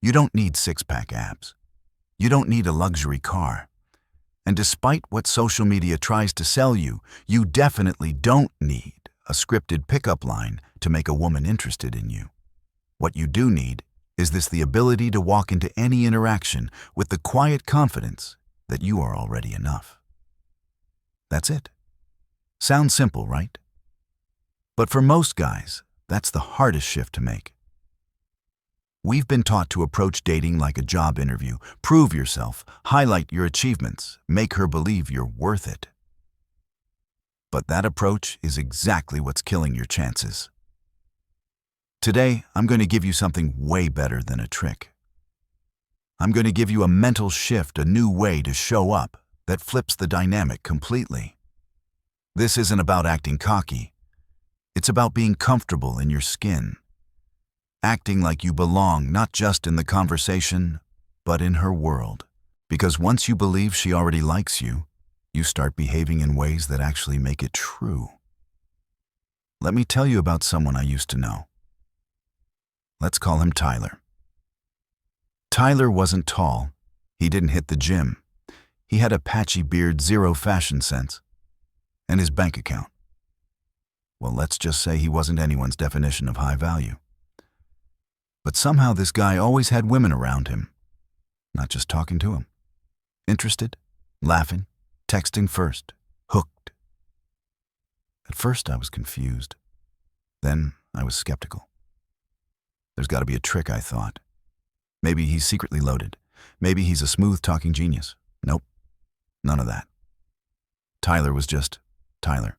You don't need six-pack abs. You don't need a luxury car. And despite what social media tries to sell you, you definitely don't need a scripted pickup line to make a woman interested in you. What you do need is the ability to walk into any interaction with the quiet confidence that you are already enough. That's it. Sounds simple, right? But for most guys, that's the hardest shift to make. We've been taught to approach dating like a job interview. Prove yourself, highlight your achievements, make her believe you're worth it. But that approach is exactly what's killing your chances. Today, I'm going to give you something way better than a trick. I'm going to give you a mental shift, a new way to show up that flips the dynamic completely. This isn't about acting cocky. It's about being comfortable in your skin. Acting like you belong not just in the conversation, but in her world. Because once you believe she already likes you, you start behaving in ways that actually make it true. Let me tell you about someone I used to know. Let's call him Tyler. Tyler wasn't tall. He didn't hit the gym. He had a patchy beard, zero fashion sense. And his bank account. Well, let's just say he wasn't anyone's definition of high value. But somehow this guy always had women around him, not just talking to him. Interested, laughing, texting first, hooked. At first I was confused. Then I was skeptical. There's got to be a trick, I thought. Maybe he's secretly loaded. Maybe he's a smooth-talking genius. Nope, none of that. Tyler was just Tyler.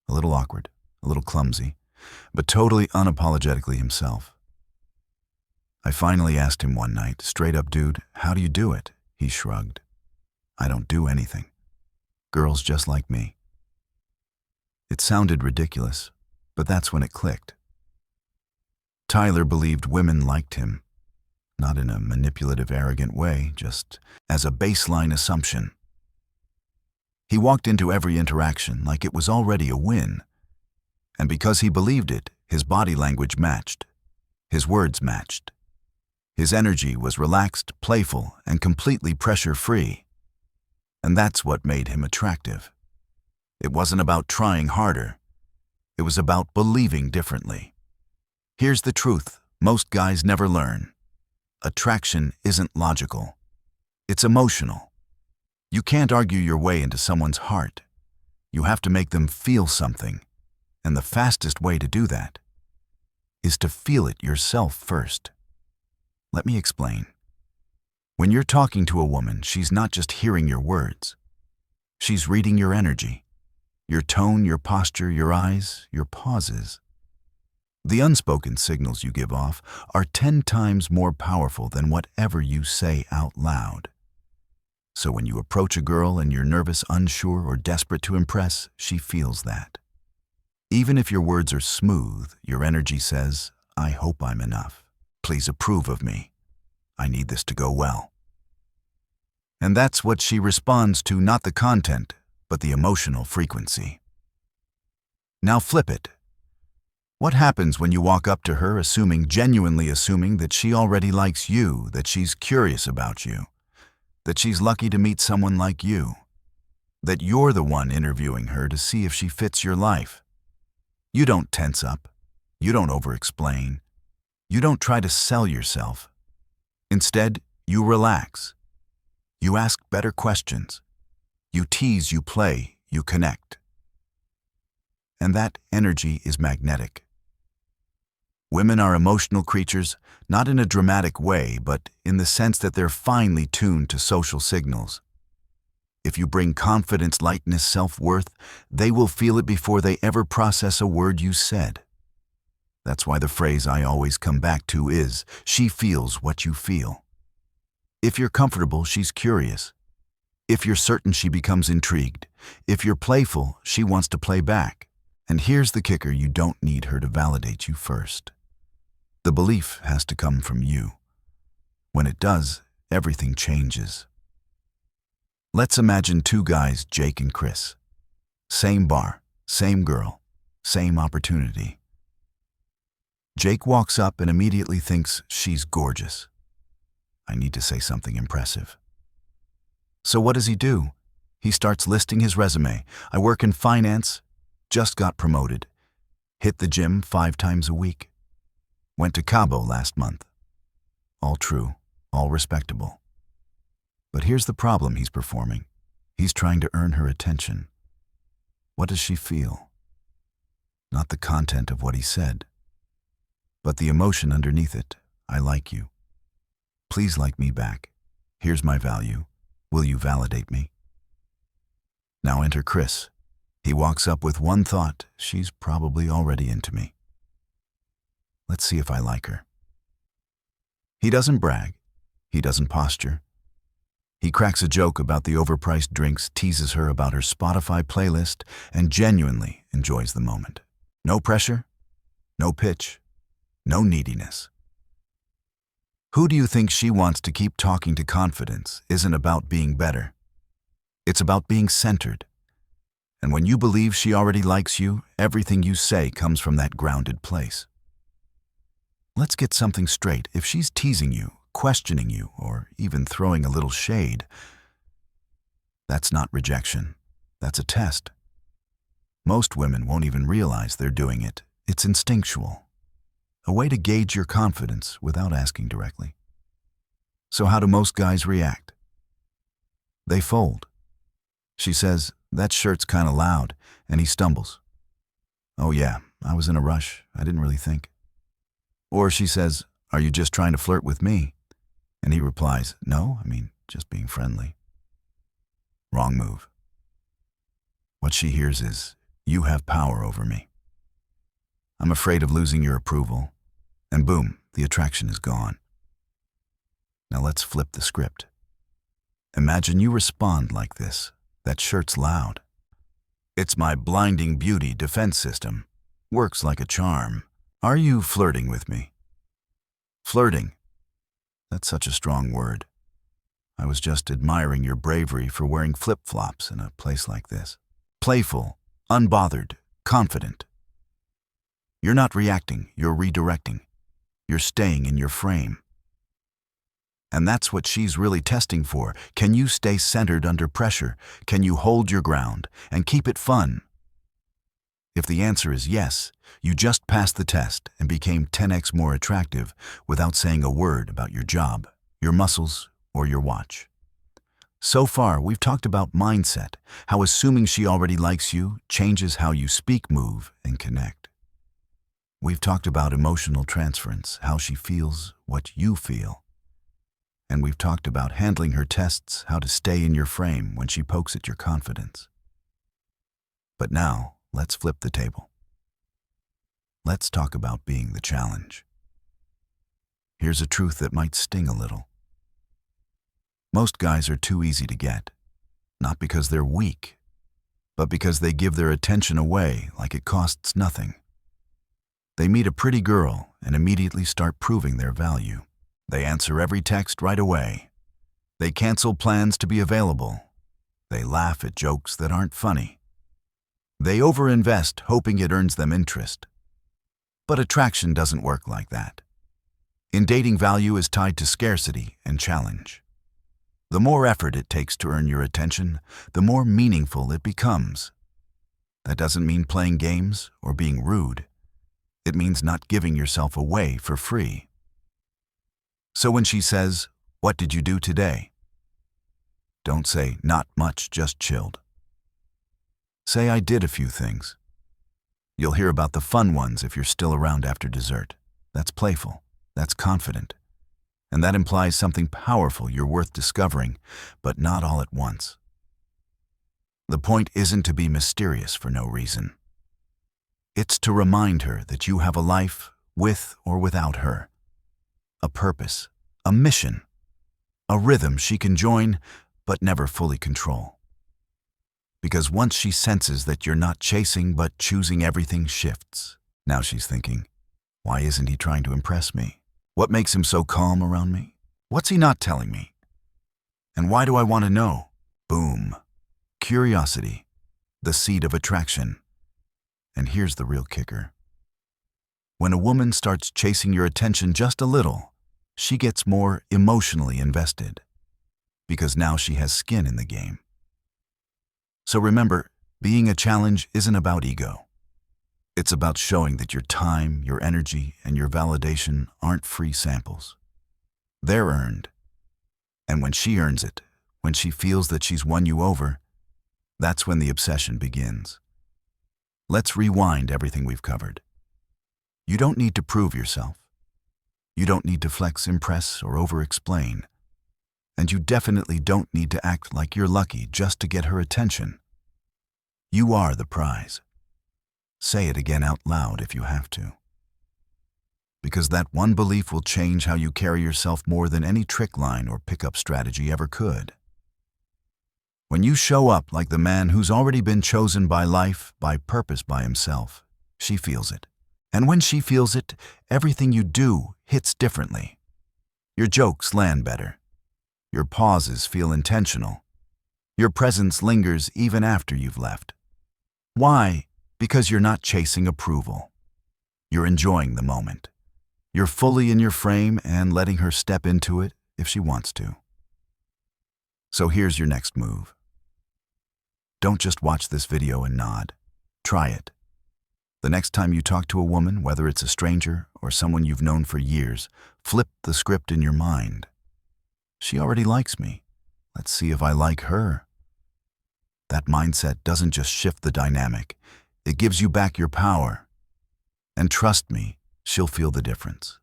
A little awkward, a little clumsy, but totally unapologetically himself. I finally asked him one night, straight up, dude, how do you do it? He shrugged. I don't do anything. Girls just like me. It sounded ridiculous, but that's when it clicked. Tyler believed women liked him, not in a manipulative, arrogant way, just as a baseline assumption. He walked into every interaction like it was already a win. And because he believed it, his body language matched. His words matched. His energy was relaxed, playful, and completely pressure-free. And that's what made him attractive. It wasn't about trying harder. It was about believing differently. Here's the truth most guys never learn. Attraction isn't logical. It's emotional. You can't argue your way into someone's heart. You have to make them feel something. And the fastest way to do that is to feel it yourself first. Let me explain. When you're talking to a woman, she's not just hearing your words. She's reading your energy, your tone, your posture, your eyes, your pauses. The unspoken signals you give off are 10 times more powerful than whatever you say out loud. So when you approach a girl and you're nervous, unsure, or desperate to impress, she feels that. Even if your words are smooth, your energy says, I hope I'm enough. Please approve of me. I need this to go well. And that's what she responds to, not the content, but the emotional frequency. Now flip it. What happens when you walk up to her genuinely assuming that she already likes you, that she's curious about you, that she's lucky to meet someone like you, that you're the one interviewing her to see if she fits your life? You don't tense up. You don't over-explain. You don't try to sell yourself. Instead, you relax. You ask better questions. You tease, you play, you connect. And that energy is magnetic. Women are emotional creatures, not in a dramatic way, but in the sense that they're finely tuned to social signals. If you bring confidence, lightness, self-worth, they will feel it before they ever process a word you said. That's why the phrase I always come back to is, she feels what you feel. If you're comfortable, she's curious. If you're certain, she becomes intrigued. If you're playful, she wants to play back. And here's the kicker, you don't need her to validate you first. The belief has to come from you. When it does, everything changes. Let's imagine two guys, Jake and Chris. Same bar, same girl, same opportunity. Jake walks up and immediately thinks she's gorgeous. I need to say something impressive. So what does he do? He starts listing his resume. I work in finance, just got promoted, hit the gym 5 times a week, went to Cabo last month. All true, all respectable. But here's the problem he's performing. He's trying to earn her attention. What does she feel? Not the content of what he said, but the emotion underneath it. I like you. Please like me back. Here's my value. Will you validate me? Now enter Chris. He walks up with one thought. She's probably already into me. Let's see if I like her. He doesn't brag. He doesn't posture. He cracks a joke about the overpriced drinks, teases her about her Spotify playlist, and genuinely enjoys the moment. No pressure, no pitch, no neediness. Who do you think she wants to keep talking to? Confidence isn't about being better. It's about being centered. And when you believe she already likes you, everything you say comes from that grounded place. Let's get something straight. If she's teasing you, questioning you, or even throwing a little shade, that's not rejection. That's a test. Most women won't even realize they're doing it. It's instinctual. A way to gauge your confidence without asking directly. So how do most guys react? They fold. She says, "That shirt's kind of loud," and he stumbles. "Oh yeah, I was in a rush. I didn't really think." Or she says, "Are you just trying to flirt with me?" And he replies, "No, just being friendly." Wrong move. What she hears is, "You have power over me. I'm afraid of losing your approval." And boom, the attraction is gone. Now let's flip the script. Imagine you respond like this. "That shirt's loud. It's my blinding beauty defense system. Works like a charm. Are you flirting with me?" Flirting. That's such a strong word. I was just admiring your bravery for wearing flip-flops in a place like this. Playful, unbothered, confident. You're not reacting, you're redirecting. You're staying in your frame. And that's what she's really testing for. Can you stay centered under pressure? Can you hold your ground and keep it fun? If the answer is yes, you just passed the test and became 10x more attractive without saying a word about your job, your muscles, or your watch. So far, we've talked about mindset, how assuming she already likes you changes how you speak, move, and connect. We've talked about emotional transference, how she feels what you feel. And we've talked about handling her tests, how to stay in your frame when she pokes at your confidence. But now, let's flip the table. Let's talk about being the challenge. Here's a truth that might sting a little. Most guys are too easy to get, not because they're weak, but because they give their attention away like it costs nothing. They meet a pretty girl and immediately start proving their value. They answer every text right away. They cancel plans to be available. They laugh at jokes that aren't funny. They overinvest, hoping it earns them interest. But attraction doesn't work like that. In dating, value is tied to scarcity and challenge. The more effort it takes to earn your attention, the more meaningful it becomes. That doesn't mean playing games or being rude. It means not giving yourself away for free. So when she says, "What did you do today?" don't say, "Not much, just chilled." Say, "I did a few things." You'll hear about the fun ones if you're still around after dessert. That's playful. That's confident. And that implies something powerful you're worth discovering, but not all at once. The point isn't to be mysterious for no reason. It's to remind her that you have a life with or without her. A purpose, a mission, a rhythm she can join but never fully control. Because once she senses that you're not chasing but choosing, everything shifts. Now she's thinking, why isn't he trying to impress me? What makes him so calm around me? What's he not telling me? And why do I want to know? Boom. Curiosity, the seed of attraction. And here's the real kicker. When a woman starts chasing your attention just a little, she gets more emotionally invested, because now she has skin in the game. So remember, being a challenge isn't about ego. It's about showing that your time, your energy, and your validation aren't free samples. They're earned. And when she earns it, when she feels that she's won you over, that's when the obsession begins. Let's rewind everything we've covered. You don't need to prove yourself. You don't need to flex, impress, or over-explain. And you definitely don't need to act like you're lucky just to get her attention. You are the prize. Say it again out loud if you have to. Because that one belief will change how you carry yourself more than any trick line or pickup strategy ever could. When you show up like the man who's already been chosen by life, by purpose, by himself, she feels it. And when she feels it, everything you do hits differently. Your jokes land better. Your pauses feel intentional. Your presence lingers even after you've left. Why? Because you're not chasing approval. You're enjoying the moment. You're fully in your frame and letting her step into it if she wants to. So here's your next move. Don't just watch this video and nod. Try it. The next time you talk to a woman, whether it's a stranger or someone you've known for years, flip the script in your mind. She already likes me. Let's see if I like her. That mindset doesn't just shift the dynamic. It gives you back your power. And trust me, she'll feel the difference.